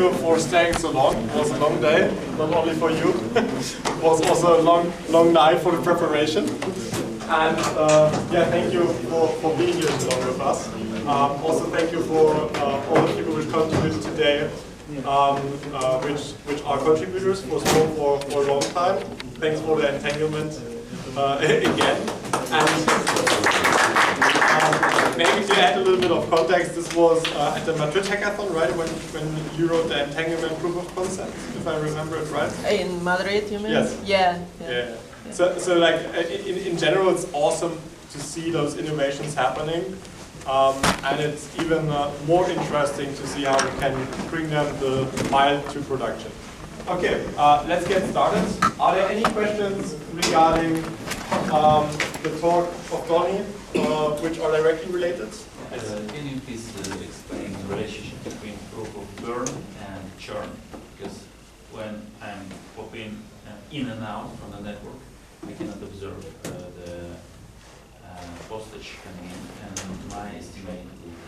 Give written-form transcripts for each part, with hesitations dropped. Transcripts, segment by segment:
you for staying so long. It was a long day, not only for you. It was also a long night for the preparation. And yeah, thank you for being here so long with us. Also, thank you for all the people which contributed today, which are contributors for Swarm for a long time. Thanks for the entanglement again. And maybe to add a little bit of context, this was at the Madrid hackathon, right? When you wrote the entanglement proof of concept, if I remember it right. In Madrid, you mean? Yes. Yeah. So like in general, it's awesome to see those innovations happening, and it's even more interesting to see how we can bring them the file to production. Okay, let's get started. Are there any questions regarding the talk of Donny, which are directly related? Can you please explain the relationship between proof of burn and churn? Because when I'm popping in and out from the network, I cannot observe the postage coming in, and my estimate is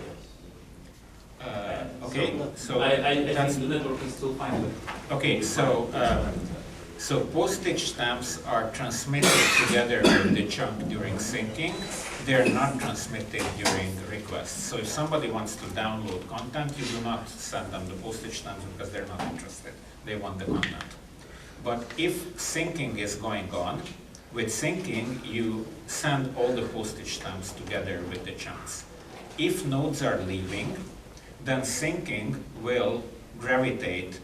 okay, so I think the network is still fine. Okay, so postage stamps are transmitted together with the chunk during syncing. They're not transmitted during requests. So if somebody wants to download content, you do not send them the postage stamps because they're not interested. They want the content. But if syncing is going on, with syncing, you send all the postage stamps together with the chunks. If nodes are leaving, then syncing will gravitate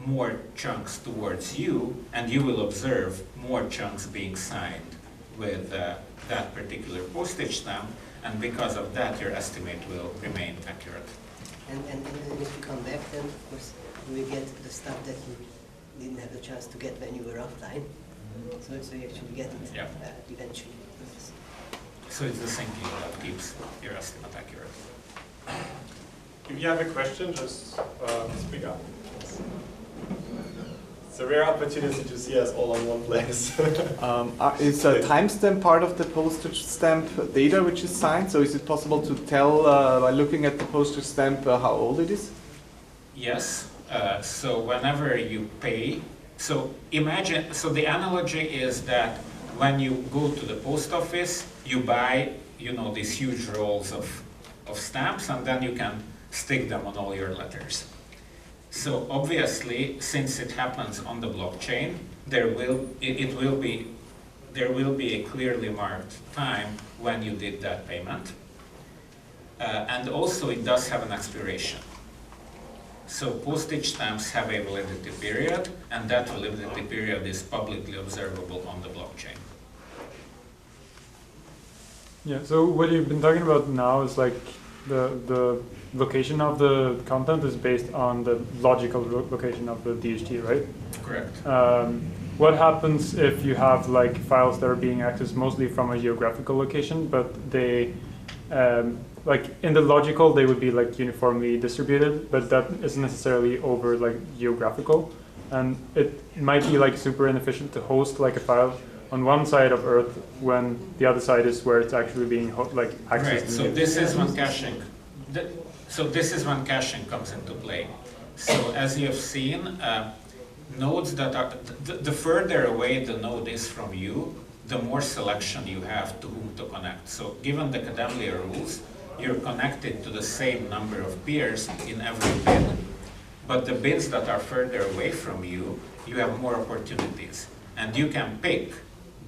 more chunks towards you, and you will observe more chunks being signed with that particular postage stamp, and because of that, your estimate will remain accurate. And if you come back, then of course you will get the stuff that you didn't have the chance to get when you were offline. So you actually get it eventually. So it's the syncing that keeps your estimate accurate. If you have a question, just speak up. It's a rare opportunity to see us all on one place. Is a timestamp part of the postage stamp data which is signed? So is it possible to tell by looking at the postage stamp how old it is? Yes. So whenever you pay, so imagine, so the analogy is that when you go to the post office, you buy, these huge rolls of stamps, and then you can stick them on all your letters. So obviously, since it happens on the blockchain, there will be a clearly marked time when you did that payment, and also it does have an expiration. So postage stamps have a validity period, and that validity period is publicly observable on the blockchain. Yeah, so what you've been talking about now is like the location of the content is based on the logical location of the DHT, right? Correct. What happens if you have like files that are being accessed mostly from a geographical location, but they like in the logical they would be like uniformly distributed, but that isn't necessarily over like geographical, and it might be like super inefficient to host like a file on one side of Earth when the other side is where it's actually being accessed. Right. So this is when caching. So this is when caching comes into play. So as you have seen, nodes that are the further away the node is from you, the more selection you have to whom to connect. So given the Kademlia rules, you're connected to the same number of peers in every bin, but the bins that are further away from you, you have more opportunities, and you can pick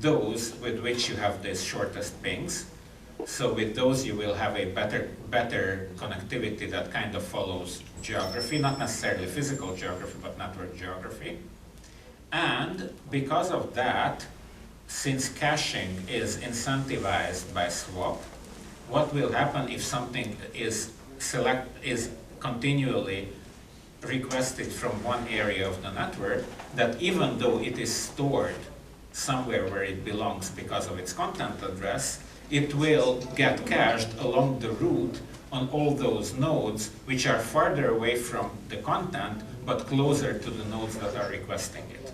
those with which you have the shortest pings. So with those you will have a better connectivity that kind of follows geography, not necessarily physical geography, but network geography. And because of that, since caching is incentivized by swap, what will happen if something is continually requested from one area of the network, that even though it is stored somewhere where it belongs because of its content address, it will get cached along the route on all those nodes which are farther away from the content but closer to the nodes that are requesting it.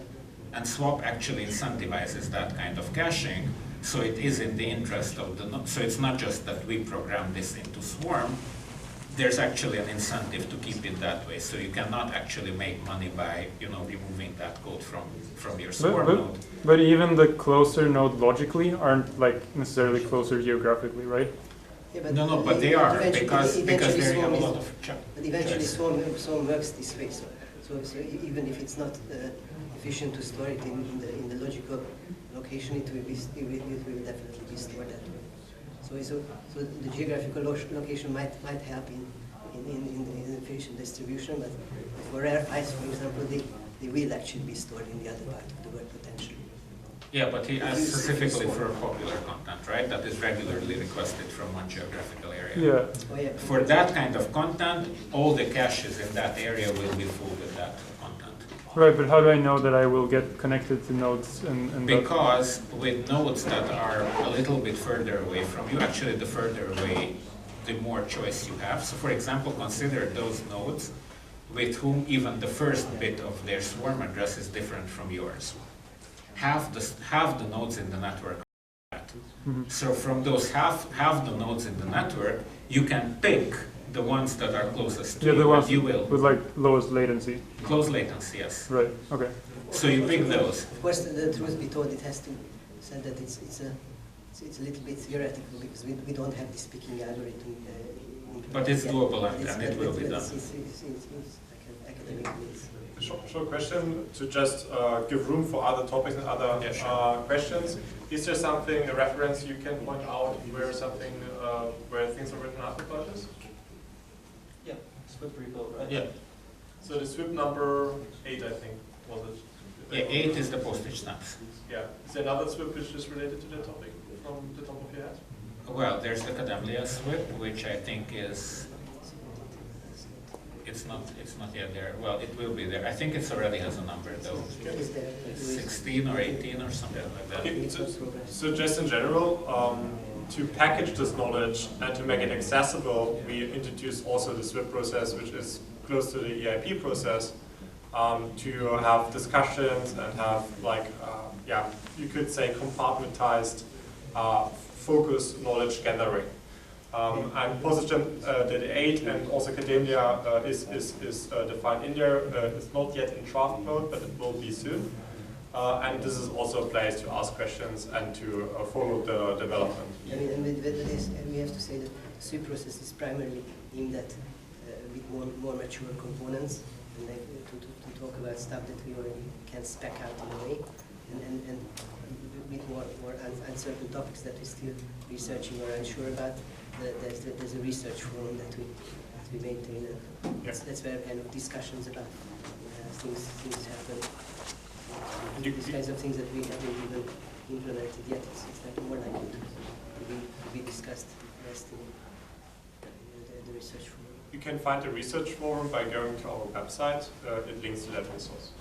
And swap actually incentivizes that kind of caching, so it is in the interest of the node. So it's not just that we program this into Swarm, there's actually an incentive to keep it that way. So you cannot actually make money by, removing that code from your swarm node. But even the closer node logically aren't like necessarily closer geographically, right? Yeah, But they are because they have a lot of But eventually Swarm works this way. So even if it's not efficient to store it in the logical location, it will definitely be stored that way. So the geographical location might help in the efficient distribution, but for rare files, for example, they will actually be stored in the other part of the world potentially. Yeah, but he asked specifically for popular content, right? That is regularly requested from one geographical area. Yeah. Oh, yeah. For that kind of content, all the caches in that area will be full with that content. Right, but how do I know that I will get connected to nodes and Because with nodes that are a little bit further away from you, actually the further away, the more choice you have. So for example, consider those nodes with whom even the first bit of their swarm address is different from yours. Half the nodes in the network are that. So from those half the nodes in the network, you can pick the ones that are closest to the you, ones and you will. with like lowest latency? Close latency, yes. Right. Okay. So you pick those. Of course, the truth be told, it has to say that it's a little bit theoretical because we don't have this picking algorithm. But it's doable and it will be done. It's academic needs. Short question to just give room for other topics and other questions. Is there something, a reference you can point out where something, where things are written up about this? Yeah, SWIP repo, right? Yeah. So the SWIP number 8, I think, was it? Yeah, 8 is the postage stamps. Yeah. Is there another SWIP which is related to the topic from the top of your head? Well, there's the Academia SWIP, which I think is, it's not yet there. Well, it will be there. I think it already has a number though. Is there, It's 16 or 18 or something like that. Okay, so just in general, to package this knowledge and to make it accessible, we introduce also the SWIP process, which is close to the EIP process, to have discussions and have like, you could say compartmentized focus knowledge gathering. And PostSystem Data 8 and also Academia is defined in there. It's not yet in draft mode, but it will be soon. And this is also a place to ask questions and to follow the development. I mean, and with this, we have to say that the SWIP process is primarily aimed at with more mature components, and like, to talk about stuff that we already can spec out in a way, and with more uncertain topics that we're still researching or unsure about. There's a research forum that we maintain. That's where kind of discussions about things happen. These kinds of things that we haven't even implemented yet. It's like more likely to be discussed rest in the research forum. You can find the research forum by going to our website. It links to that resource.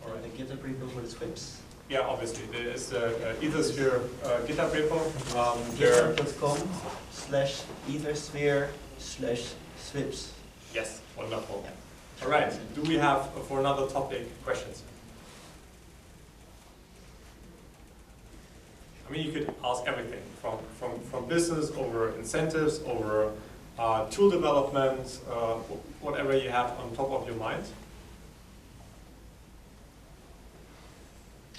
All right, the GitHub repo for the SWIPs. Yeah, obviously. There is Ethersphere GitHub repo. GitHub.com/Ethersphere/SWIPs. Yes, wonderful. Yeah. All right. Do we have, for another topic, questions? I mean, you could ask everything from business over incentives, over tool development, whatever you have on top of your mind.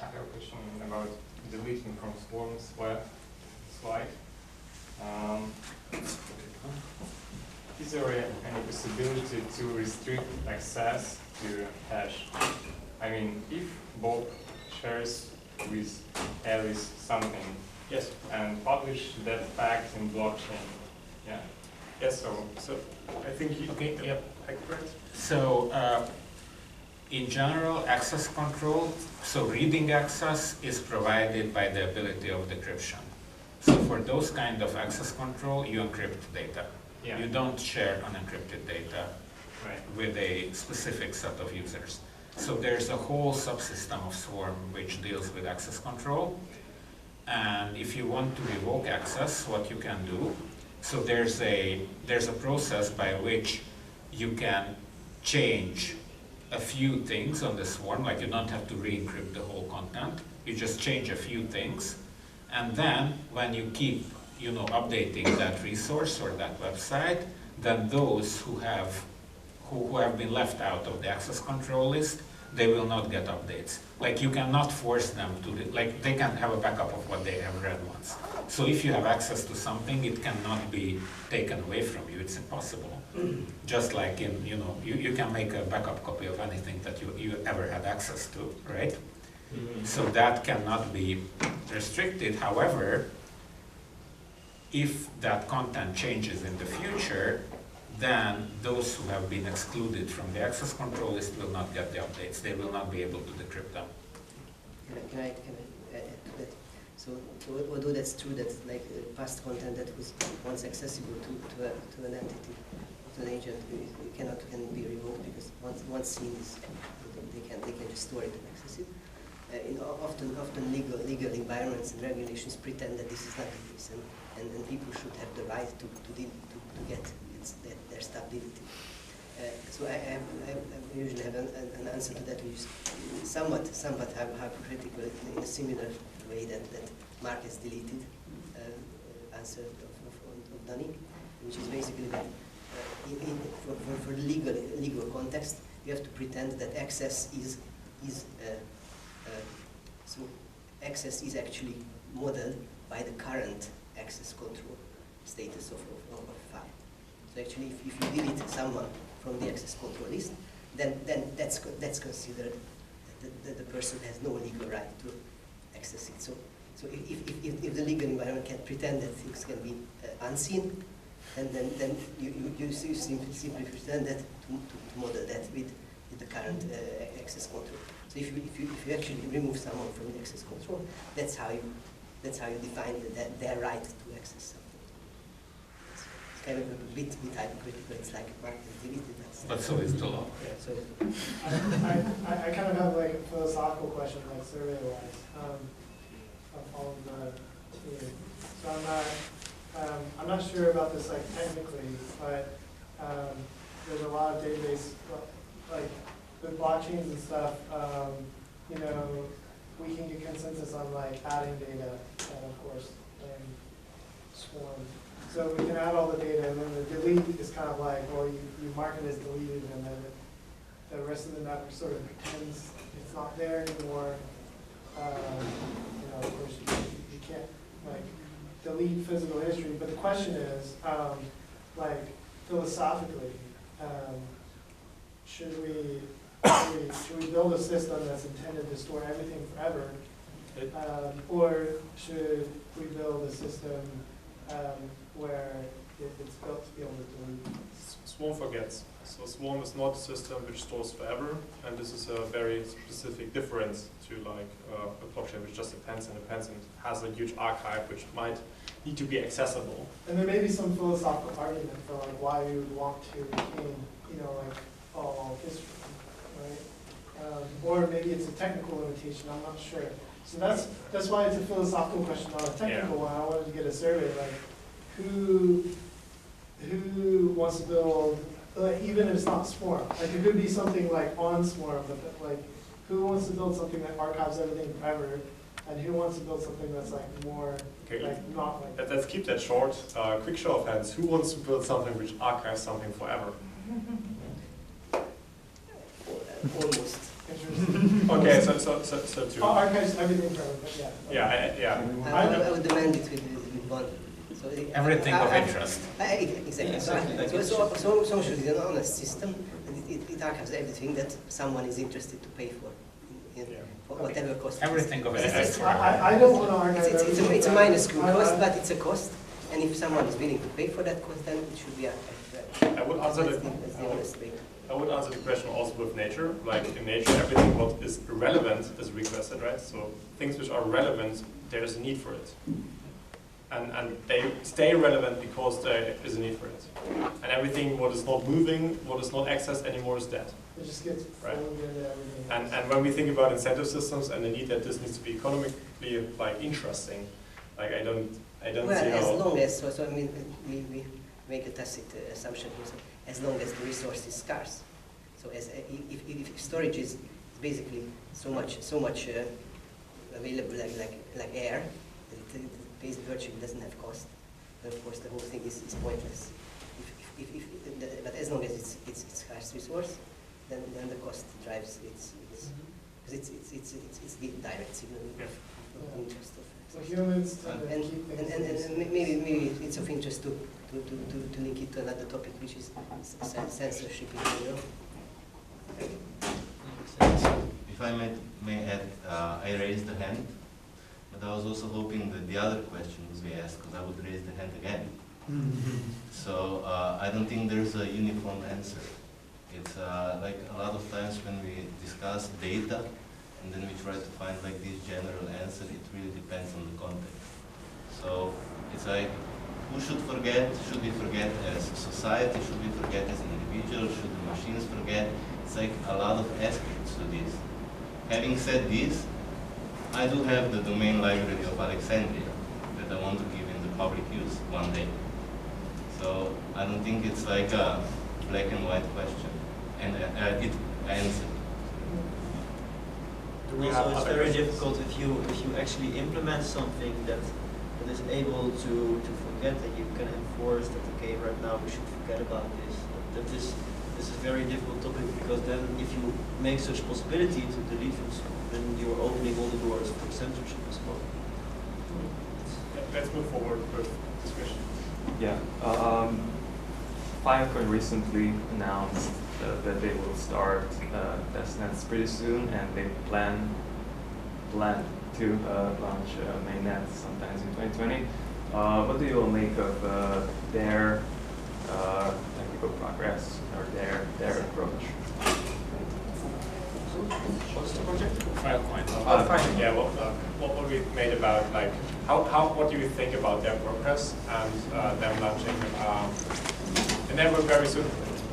I have a question about deleting from Swarm slide. Is there any possibility to restrict access to hash? I mean, if Bob shares with Alice something, yes, and publish that fact in blockchain, yeah. Yes. So I think you. Okay. Yep. Accurate. So in general, access control, so reading access is provided by the ability of decryption. So for those kind of access control, you encrypt data. Yeah. You don't share unencrypted data Right. with a specific set of users. So there's a whole subsystem of Swarm which deals with access control. And if you want to revoke access, what you can do, so there's a process by which you can change a few things on the Swarm, like you don't have to re-encrypt the whole content, you just change a few things, and then when you keep you know, updating that resource or that website, then those who have been left out of the access control list, they will not get updates. Like, you cannot force them to, like, they can have a backup of what they have read once. So if you have access to something, it cannot be taken away from you. It's impossible. Just like in, you know, you can make a backup copy of anything that you ever had access to, right? So that cannot be restricted. However, if that content changes in the future, then those who have been excluded from the access control list will not get the updates. They will not be able to decrypt them. Can I add to that? So although that's true that like past content that was once accessible to an entity, to an agent, it can be revoked because once seen is they can just store it and access it. Often legal environments and regulations pretend that this is not the case, and people should have the right to get their stuff deleted. So I usually have an answer to that, which is somewhat hypocritical in a similar way that Mark has deleted answer of Danny, which is basically that for the legal context, you have to pretend that access is so access is actually modeled by the current access control status of a file. So actually, if you delete someone from the access control list, then that's considered that the person has no legal right to access it. So if the legal environment can pretend that things can be unseen, then you simply pretend that to model that with the current access control. So if you actually remove someone from the access control, that's how you define their right to access something. It's kind of a bit hypocritical. It's like Mark has deleted that. But so is the law. Yeah, so I kind of have like a philosophical question, like survey-wise, of all of the team. So I'm not sure about this like technically, but there's a lot of database like with blockchains and stuff. You know, we can get consensus on like adding data, and of course, Swarm. So we can add all the data, and then the delete is kind of like, well, you mark it as deleted, and then the rest of the network sort of pretends it's not there anymore. You know, of course, you can't like delete physical history, but the question is, like philosophically, should we build a system that's intended to store everything forever, or should we build a system where it's built to be able to delete? Swarm forgets. So Swarm is not a system which stores forever, and this is a very specific difference to like a blockchain which just depends and has a huge archive which might need to be accessible. And there may be some philosophical argument for like why you would want to retain, you know, like all history, right? Or maybe it's a technical limitation. I'm not sure. So that's why it's a philosophical question, not a technical one. I wanted to get a survey like who wants to build, even if it's not Swarm. Like it could be something like on Swarm, but like who wants to build something that archives everything forever, and who wants to build something that's like more like not like that? Let's keep that short. Quick show of hands. Who wants to build something which archives something forever? almost. Okay, so two. Archives everything forever, but yeah. I would demand it with one. So Everything of interest. Exactly. Yeah, So social is an honest system, and it archives everything that someone is interested to pay for, for whatever cost. Everything of interest. I don't want to archive It's a minuscule cost, but it's a cost, and if someone is willing to pay for that cost, then it should be archived. I would answer That's the honest way. I would answer the question also with nature. Like in nature, everything what is relevant is requested, right? So things which are relevant, there is a need for it. And they stay relevant because there is a need for it. And everything what is not moving, what is not accessed anymore is dead. It just gets right. folded into everything. And when we think about incentive systems and the need that this needs to be economically like interesting, like I don't Well, see as how. long as so I mean we make a tacit assumption here. So as long as the resource is scarce. So as if storage is basically so much available like air, that it virtually doesn't have cost. then of course the whole thing is pointless. But as long as it's scarce resource, then the cost drives because it's the direct signal of interest of. So humans tend to And keep things. maybe it's of interest to link it to another topic, which is censorship in general. If I may add, I raised the hand, but I was also hoping that the other question would be asked, because I would raise the hand again. So I don't think there's a uniform answer. It's like a lot of times when we discuss data, and then we try to find like this general answer, it really depends on the context. So it's like, who should forget? Should we forget as society? Should we forget as an individual? Should the machines forget? It's like a lot of aspects to this. Having said this, I do have the domain library of Alexandria that I want to give in the public use one day. So I don't think it's like a black and white question, and it answers. Also, it's very difficult if you actually implement something that is able to forget, that you can enforce that. Okay, right now we should forget about this. This is a very difficult topic, because then if you make such possibility to delete from school, then you're opening all the doors for censorship as well. Let's move forward with discussion. Yeah. Filecoin recently announced that they will start testnets pretty soon, and they plan to launch mainnet sometimes in 2020. What do you all make of their technical progress or their approach? What's the project? Filecoin. Filecoin. Yeah. What we made about like what do you think about their progress and them launching the network very soon?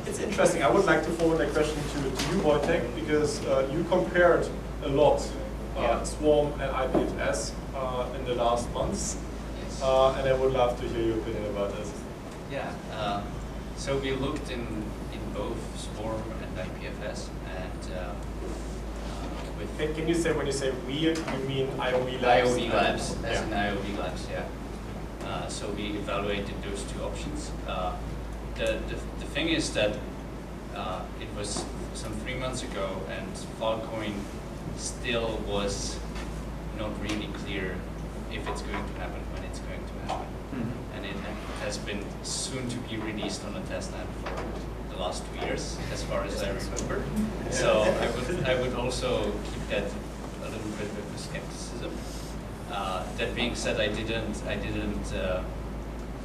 It's interesting. I would like to forward that question to you, Wojtek, because you compared a lot Swarm and IPFS in the last months, and I would love to hear your opinion about this. Yeah. So we looked in both Swarm and IPFS, and can you say, when you say we, you mean IOV Labs? IOV Labs, as in IOV Labs, yeah. So we evaluated those two options. The thing is that it was some 3 months ago, and Filecoin still was not really clear if it's going to happen, when it's going to happen. Mm-hmm. And it has been soon to be released on a testnet for the last 2 years, as far as I remember. So I would also keep that a little bit with skepticism. That being said, I didn't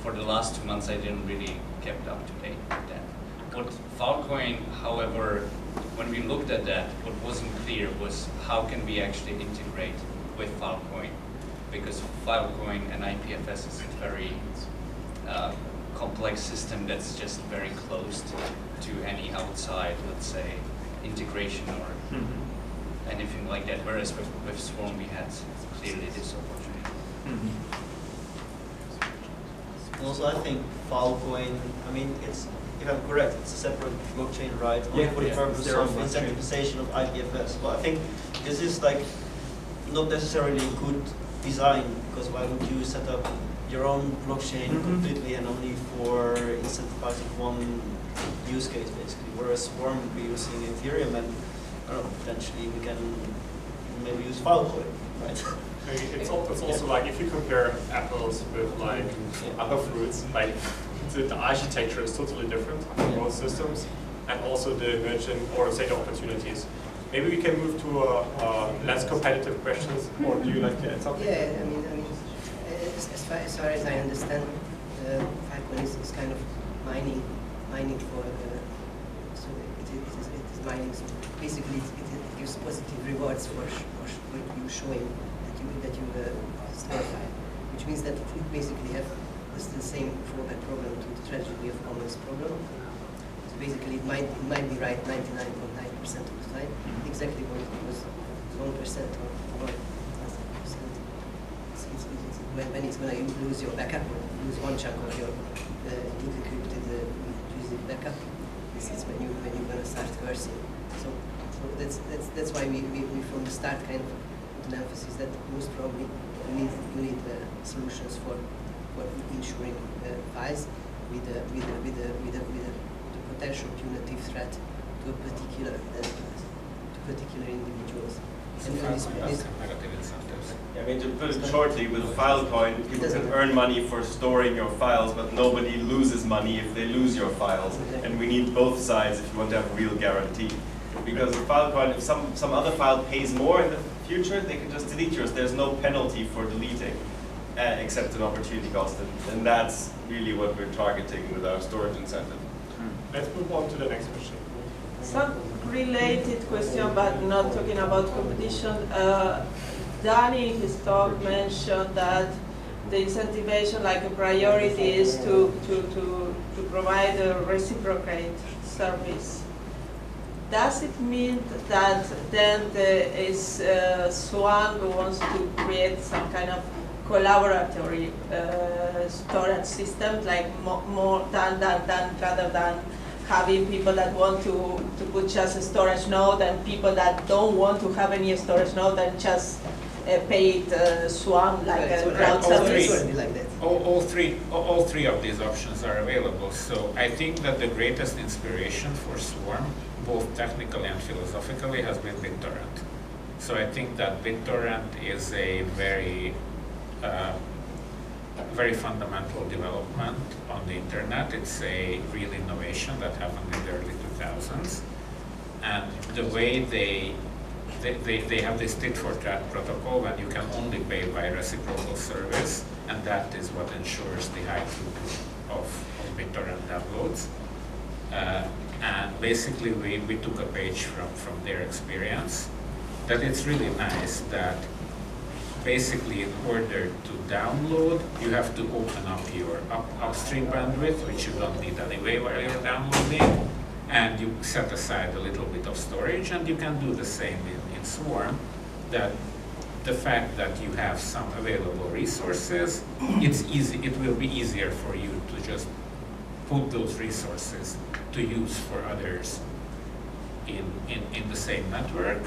for the last 2 months I didn't really kept up to date with that. What Filecoin, however, when we looked at that, what wasn't clear was how can we actually integrate with Filecoin, because Filecoin and IPFS is a very complex system that's just very closed to any outside, let's say, integration or anything like that, whereas with Swarm we had clearly this opportunity. And also, I think Filecoin, I mean, it's, if I'm correct, it's a separate blockchain, right? Only for the purpose of incentivization of IPFS. Well, I think this is like not necessarily good design, because why would you set up your own blockchain completely and only for incentivizing one use case, basically? Whereas Swarm would be using Ethereum, and I don't know, potentially we can maybe use Filecoin, right? It's also like if you compare apples with like other fruits, like the architecture is totally different for both systems, and also the emerging, or say the opportunities. Maybe we can move to less competitive questions, or do you like to add something? Yeah, I mean, as far as I understand, Filecoin is kind of mining for, so it is mining. So basically, it gives positive rewards for you showing that you certify, which means that it basically has the same fallback problem to the tragedy of commons problem. So basically, it might be right 99.9% of the time, exactly what it was 1% or 1%. When it's going to lose your backup, or lose one chunk of your encrypted backup, this is when you're going to start cursing. So that's why we from the start kind of put an emphasis that most probably you need solutions for for insuring files with a potential punitive threat to a particular individuals. And this, negative incentives. I mean, to put it shortly, with Filecoin, people can earn money for storing your files, but nobody loses money if they lose your files. And we need both sides if you want to have a real guarantee. Because with Filecoin, if some other file pays more in the future, they can just delete yours. There's no penalty for deleting, except an opportunity cost. And that's really what we're targeting with our storage incentive. Let's move on to the next question. Some related question, but not talking about competition. Danny in his talk mentioned that the incentivization, like a priority, is to provide a reciprocate service. Does it mean that then there is Swan who wants to create some kind of collaboratory storage system, like more than rather than having people that want to put just a storage node and people that don't want to have any storage node and just pay it Swan like a cloud service? All three of these options are available. So I think that the greatest inspiration for Swarm, both technically and philosophically, has been BitTorrent. So I think that BitTorrent is a very fundamental development on the internet. It's a real innovation that happened in the early 2000s. And the way they have this tit-for-tat protocol when you can only pay by reciprocal service, and that is what ensures the high throughput of BitTorrent downloads. And basically we took a page from their experience, that it's really nice that basically in order to download, you have to open up your upstream bandwidth, which you don't need anyway while you're downloading, and you set aside a little bit of storage, and you can do the same in Swarm, that the fact that you have some available resources, it will be easier for you to just put those resources to use for others in the same network.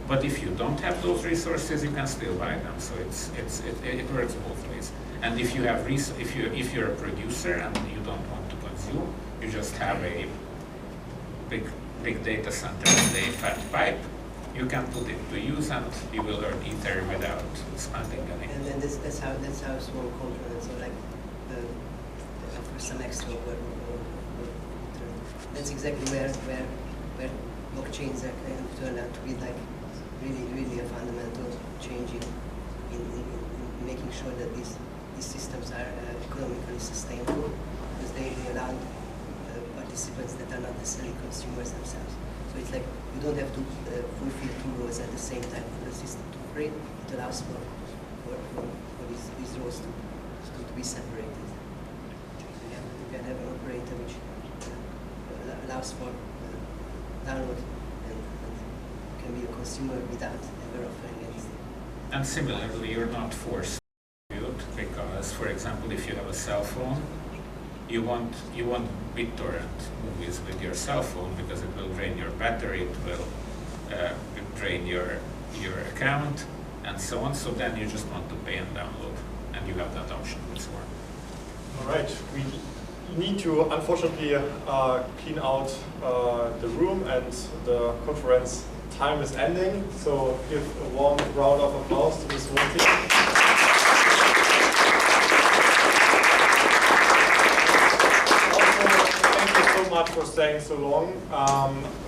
But if you don't have those resources, you can still buy them. So it works both ways. And if you have if you're a producer and you don't want to consume, you just have a big data center with a fat pipe, you can put it to use and you will earn Ether without spending any. And then that's how small components are like for some extra work. That's exactly where blockchains are kind of turned out to be like really a fundamental change in making sure that these systems are economically sustainable, because they allow participants that are not necessarily consumers themselves. So it's like you don't have to fulfill two roles at the same time for the system to operate. It allows for these roles to be separated. You can have an operator which allows for download and can be a consumer without ever offering anything. And similarly, you're not forced to do it because, for example, if you have a cell phone, you want BitTorrent movies with your cell phone because it will drain your battery, it will drain your account, and so on. So then you just want to pay and download, and you have that option with Swarm. All right, we need to unfortunately clean out the room, and the conference time is ending. So give a warm round of applause to this whole team. So much for staying so long.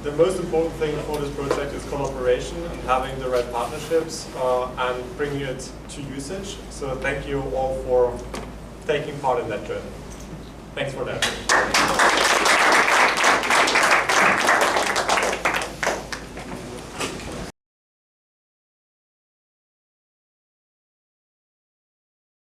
The most important thing for this project is collaboration and having the right partnerships and bringing it to usage. So thank you all for taking part in that journey. Thanks for that.